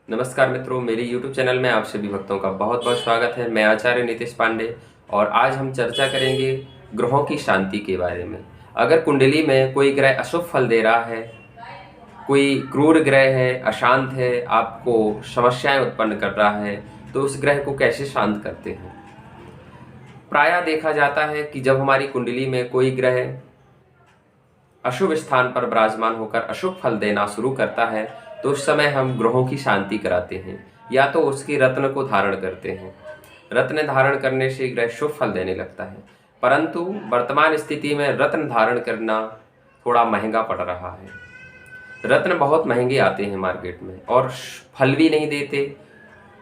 नमस्कार मित्रों, मेरे YouTube चैनल में आप सभी भक्तों का बहुत बहुत स्वागत है। मैं आचार्य नीतीश पांडे और आज हम चर्चा करेंगे ग्रहों की शांति के बारे में। अगर कुंडली में कोई ग्रह अशुभ फल दे रहा है, कोई क्रूर ग्रह है, अशांत है, आपको समस्याएं उत्पन्न कर रहा है, तो उस ग्रह को कैसे शांत करते हैं। प्रायः देखा जाता है कि जब हमारी कुंडली में कोई ग्रह अशुभ स्थान पर विराजमान होकर अशुभ फल देना शुरू करता है तो उस समय हम ग्रहों की शांति कराते हैं या तो उसकी रत्न को धारण करते हैं। रत्न धारण करने से ग्रह शुभ फल देने लगता है, परंतु वर्तमान स्थिति में रत्न धारण करना थोड़ा महंगा पड़ रहा है। रत्न बहुत महंगे आते हैं मार्केट में और फल भी नहीं देते।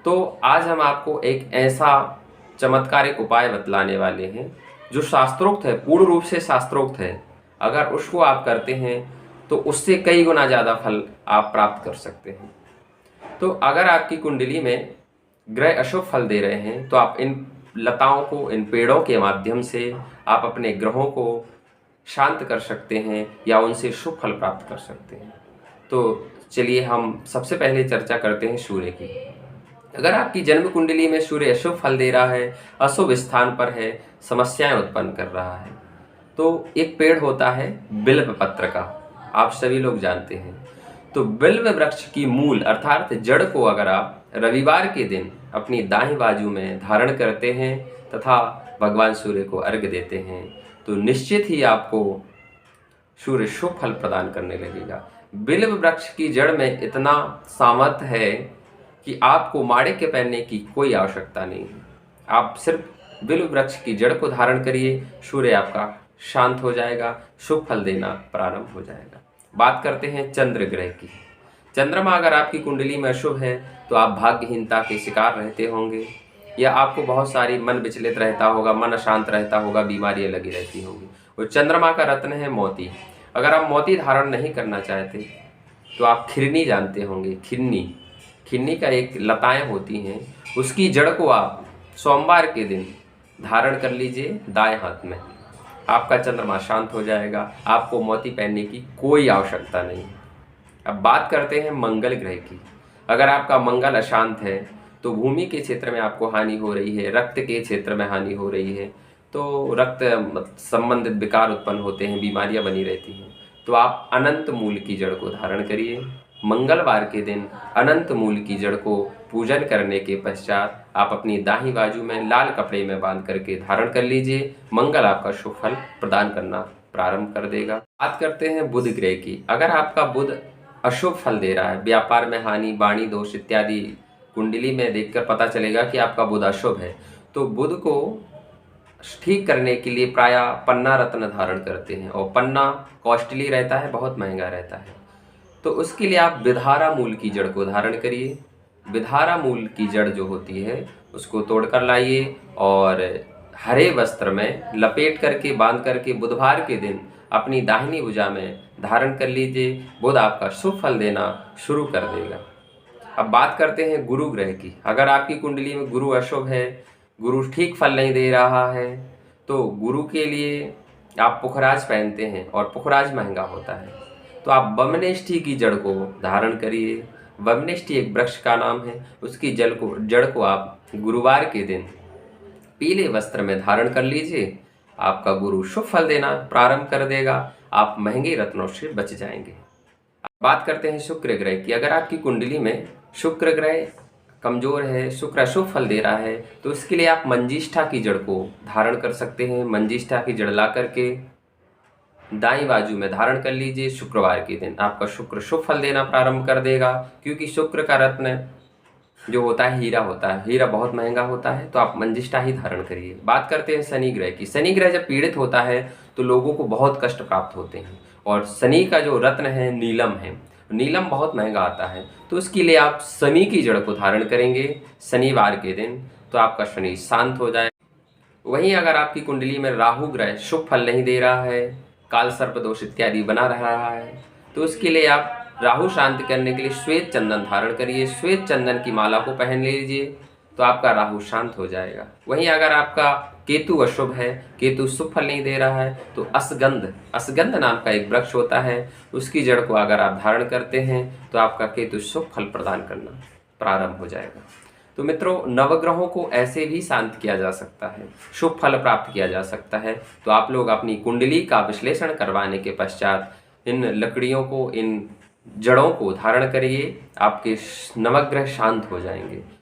तो आज हम आपको एक ऐसा चमत्कारिक उपाय बतलाने वाले हैं जो शास्त्रोक्त है, पूर्ण रूप से शास्त्रोक्त है। अगर उसको आप करते हैं तो उससे कई गुना ज़्यादा फल आप प्राप्त कर सकते हैं। तो अगर आपकी कुंडली में ग्रह अशुभ फल दे रहे हैं तो आप इन लताओं को, इन पेड़ों के माध्यम से आप अपने ग्रहों को शांत कर सकते हैं या उनसे शुभ फल प्राप्त कर सकते हैं। तो चलिए हम सबसे पहले चर्चा करते हैं सूर्य की। अगर आपकी जन्म कुंडली में सूर्य अशुभ फल दे रहा है, अशुभ स्थान पर है, समस्याएं उत्पन्न कर रहा है, तो एक पेड़ होता है बिल्व पत्र का, आप सभी लोग जानते हैं। तो बिल्व वृक्ष की मूल अर्थात जड़ को अगर आप रविवार के दिन अपनी दाहिनी बाजू में धारण करते हैं तथा भगवान सूर्य को अर्घ्य देते हैं तो निश्चित ही आपको सूर्य शुभ फल प्रदान करने लगेगा। बिल्व वृक्ष की जड़ में इतना सामर्थ्य है कि आपको माणिक्य पहनने की कोई आवश्यकता नहीं है। आप सिर्फ बिल्व वृक्ष की जड़ को धारण करिए, सूर्य आपका शांत हो जाएगा, शुभ फल देना प्रारंभ हो जाएगा। बात करते हैं चंद्र ग्रह की। चंद्रमा अगर आपकी कुंडली में अशुभ है तो आप भाग्यहीनता के शिकार रहते होंगे या आपको बहुत सारी मन विचलित रहता होगा, मन अशांत रहता होगा, बीमारियां लगी रहती होंगी। और चंद्रमा का रत्न है मोती। अगर आप मोती धारण नहीं करना चाहते तो आप खिरनी जानते होंगे। खिन्नी का एक लताएं होती हैं, उसकी जड़ को आप सोमवार के दिन धारण कर लीजिए दाएं हाथ में, आपका चंद्रमा शांत हो जाएगा, आपको मोती पहनने की कोई आवश्यकता नहीं। अब बात करते हैं मंगल ग्रह की। अगर आपका मंगल अशांत है तो भूमि के क्षेत्र में आपको हानि हो रही है, रक्त के क्षेत्र में हानि हो रही है, तो रक्त संबंधित विकार उत्पन्न होते हैं, बीमारियां बनी रहती हैं, तो आप अनंत मूल की जड़ को धारण करिए। मंगलवार के दिन अनंत मूल की जड़ को पूजन करने के पश्चात आप अपनी दाहिनी बाजू में लाल कपड़े में बांध करके धारण कर लीजिए। मंगल आपका शुभ फल प्रदान करना प्रारंभ कर देगा। बात करते हैं बुध ग्रह की। अगर आपका बुध अशुभ फल दे रहा है, व्यापार में हानि, वाणी दोष इत्यादि कुंडली में देखकर पता चलेगा कि आपका बुध अशुभ है, तो बुध को ठीक करने के लिए प्रायः पन्ना रत्न धारण करते हैं और पन्ना कॉस्टली रहता है, बहुत महंगा रहता है। तो उसके लिए आप विधारा मूल की जड़ को धारण करिए। विधारा मूल की जड़ जो होती है उसको तोड़कर लाइए और हरे वस्त्र में लपेट करके बांध करके बुधवार के दिन अपनी दाहिनी भुजा में धारण कर लीजिए। बुध आपका शुभ फल देना शुरू कर देगा। अब बात करते हैं गुरु ग्रह की। अगर आपकी कुंडली में गुरु अशुभ है, गुरु ठीक फल नहीं दे रहा है, तो गुरु के लिए आप पुखराज पहनते हैं और पुखराज महंगा होता है, तो आप बमनेष्ठी की जड़ को धारण करिए। बमनेष्ठी एक वृक्ष का नाम है, उसकी जड़ को आप गुरुवार के दिन पीले वस्त्र में धारण कर लीजिए। आपका गुरु शुभ फल देना प्रारंभ कर देगा, आप महंगे रत्नों से बच जाएंगे। बात करते हैं शुक्र ग्रह की। अगर आपकी कुंडली में शुक्र ग्रह कमजोर है, शुक्र अशुभ फल दे रहा है, तो इसके लिए आप मंजिष्ठा की जड़ को धारण कर सकते हैं। मंजिष्ठा की जड़ ला करके दाईं बाजू में धारण कर लीजिए। शुक्रवार के दिन आपका शुक्र शुभ फल देना प्रारंभ कर देगा, क्योंकि शुक्र का रत्न जो होता है हीरा होता है, हीरा बहुत महंगा होता है, तो आप मंजिष्ठा ही धारण करिए। बात करते हैं शनि ग्रह की। शनि ग्रह जब पीड़ित होता है तो लोगों को बहुत कष्ट प्राप्त होते हैं और शनि का जो रत्न है नीलम है, नीलम बहुत महंगा आता है, तो उसके लिए आप शनि की जड़ को धारण करेंगे शनिवार के दिन, तो आपका शनि शांत हो जाए। वहीं अगर आपकी कुंडली में राहु ग्रह शुभ फल नहीं दे रहा है, काल सर्प दोष इत्यादि बना रहा है, तो उसके लिए आप राहु शांत करने के लिए श्वेत चंदन धारण करिए। श्वेत चंदन की माला को पहन लीजिए तो आपका राहु शांत हो जाएगा। वहीं अगर आपका केतु अशुभ है, केतु शुभ फल नहीं दे रहा है, तो असगंध नाम का एक वृक्ष होता है, उसकी जड़ को अगर आप धारण करते हैं तो आपका केतु शुभ फल प्रदान करना प्रारंभ हो जाएगा। तो मित्रों, नवग्रहों को ऐसे भी शांत किया जा सकता है, शुभ फल प्राप्त किया जा सकता है। तो आप लोग अपनी कुंडली का विश्लेषण करवाने के पश्चात इन लकड़ियों को, इन जड़ों को धारण करिए, आपके नवग्रह शांत हो जाएंगे।